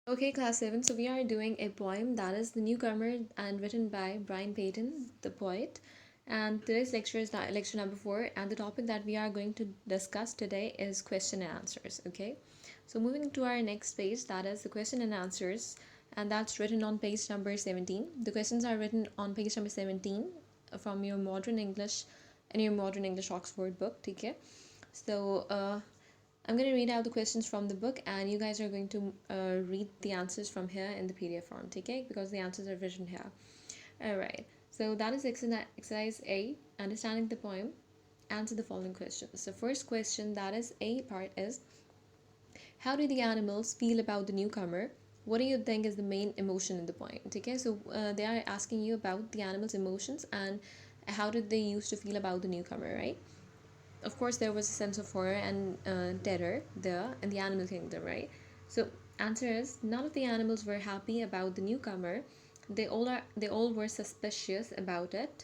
Okay, class 7. So we are doing a poem that is The Newcomer and written by Brian Payton, the poet. And today's lecture is lecture number 4. And the topic that we are going to discuss today is question and answers. Okay. So moving to our next page, that is the question and answers. And that's written on page number 17. The questions are written on page number 17 from your modern English and your modern English Oxford book. Okay. So, I'm going to read out the questions from the book, and you guys are going to read the answers from here in the PDF form, okay? Because the answers are written here. Alright, so that is exercise A, understanding the poem. Answer the following questions. So, first question, that is A part, is how do the animals feel about the newcomer? What do you think is the main emotion in the poem? Okay, so they are asking you about the animals' emotions and how did they used to feel about the newcomer, right? Of course there was a sense of horror and terror there in the animal kingdom, right? So answer is none of the animals were happy about the newcomer. They all were suspicious about it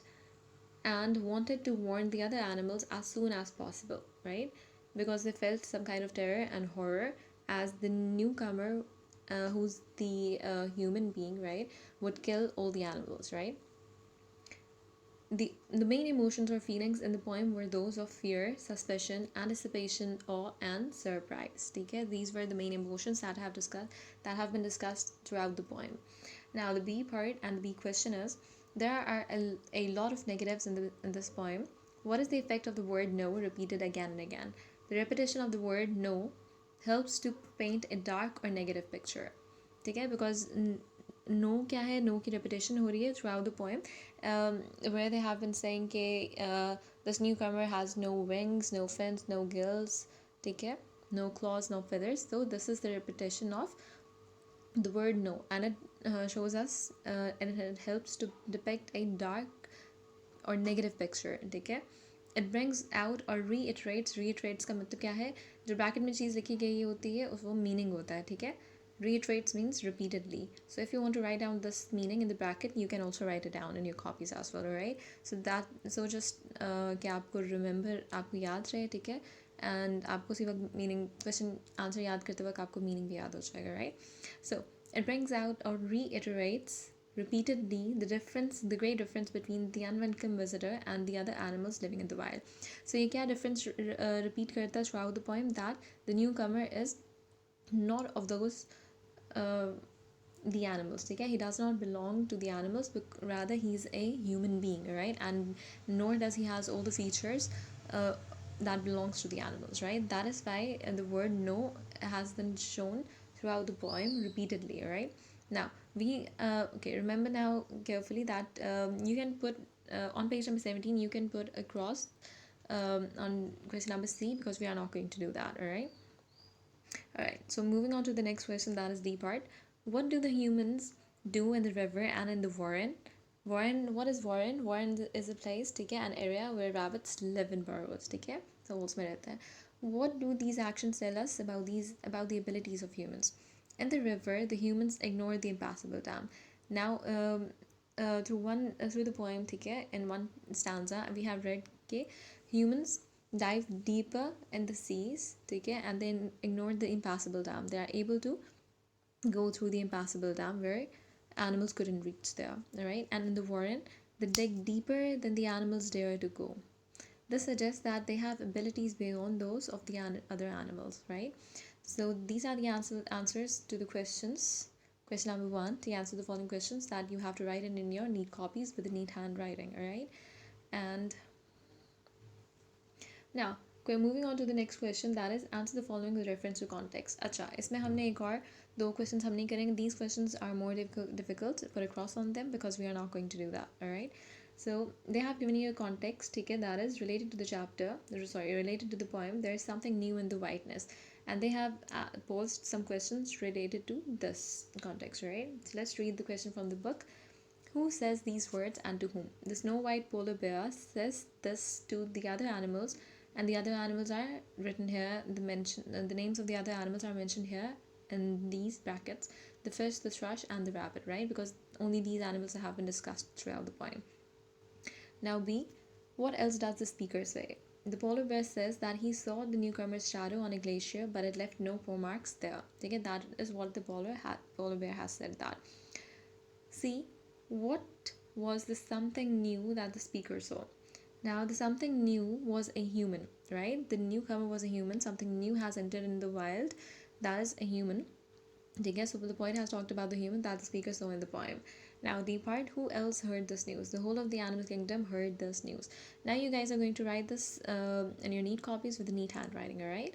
and wanted to warn the other animals as soon as possible, right? Because they felt some kind of terror and horror as the newcomer, who's the human being, right, would kill all the animals, right? The main emotions or feelings in the poem were those of fear, suspicion, anticipation, awe, and surprise. Okay, these were the main emotions that have been discussed throughout the poem. Now the B part and the B question is there are a lot of negatives in this poem. What is the effect of the word no repeated again and again? The repetition of the word no helps to paint a dark or negative picture. ठीक है, because no क्या है, no की repetition हो रही है throughout the poem, where they have been saying कि this newcomer has no wings, no fins, no gills, ठीक है, no claws, no feathers. So this is the repetition of the word no, and it shows us and it helps to depict a dark और negative picture, ठीक है. It brings out और रीइटरेट्स का मतलब क्या है, जो ब्रैकेट में चीज़ लिखी गई होती है उस वो मीनिंग होता है, ठीक है. Reiterates means repeatedly. So if you want to write down this meaning in the bracket, you can also write it down in your copies as well, alright? So just कि आपको remember, आपको याद रहे, ठीक है, and आपको उसी वक्त मीनिंग क्वेश्चन आंसर याद करते वक्त आपको मीनिंग भी याद हो जाएगा, right? So it brings out or reiterates repeatedly the great difference between the unwelcome visitor and the other animals living in the wild. So ये क्या difference repeat करता है throughout the poem, that the newcomer is not of those uh, the animals, ठीक है, he does not belong to the animals, but rather he's a human being, right? And nor does he has all the features uh, that belongs to the animals, right? That is why the word no has been shown throughout the poem repeatedly, right? Now we okay, remember now carefully that you can put on page number 17 you can put a cross on question number C, because we are not going to do that, all right? Alright, so moving on to the next question, that is D part. What do the humans do in the river and in the warren? What is warren? Warren is a place, ठीक है, an area where rabbits live in burrows, ठीक है, so holes में रहते हैं. What do these actions tell us about the abilities of humans? In the river, the humans ignore the impassable dam. Now, through the poem, ठीक है, in one stanza, we have read कि humans dive deeper in the seas, ठीक है, and then ignore the impassable dam. They are able to go through the impassable dam where animals couldn't reach there, right? And in the warren, they dig deeper than the animals dare to go. This suggests that they have abilities beyond those of the other animals, right? So these are the answers to the questions. Question number 1, to answer the following questions that you have to write in your neat copies with a neat handwriting, all right? And now we're moving on to the next question, that is answer the following with reference to context. अच्छा, इसमें हमने एक और दो questions हम नहीं करेंगे. These questions are more difficult. Put a cross on them because we are not going to do that, alright? So they have given you a context, ठीक है, that is related to the chapter, related to the poem. There is something new in the whiteness, and they have posed some questions related to this context, right? So let's read the question from the book. Who says these words and to whom? The snow white polar bear says this to the other animals, and the other animals are written here. The names of the other animals are mentioned here in these brackets: the fish, the thrush, and the rabbit, right? Because only these animals have been discussed throughout the poem. Now B, what else does the speaker say? The polar bear says that he saw the newcomer's shadow on a glacier, but it left no paw marks there. Okay, that is what the polar bear has said. That, see, what was the something new that the speaker saw? Now, the something new was a human, right? The newcomer was a human. Something new has entered in the wild. That is a human. So the poet has talked about the human that the speaker saw in the poem. Now, the part, who else heard this news? The whole of the animal kingdom heard this news. Now, you guys are going to write this in your neat copies with the neat handwriting, all right?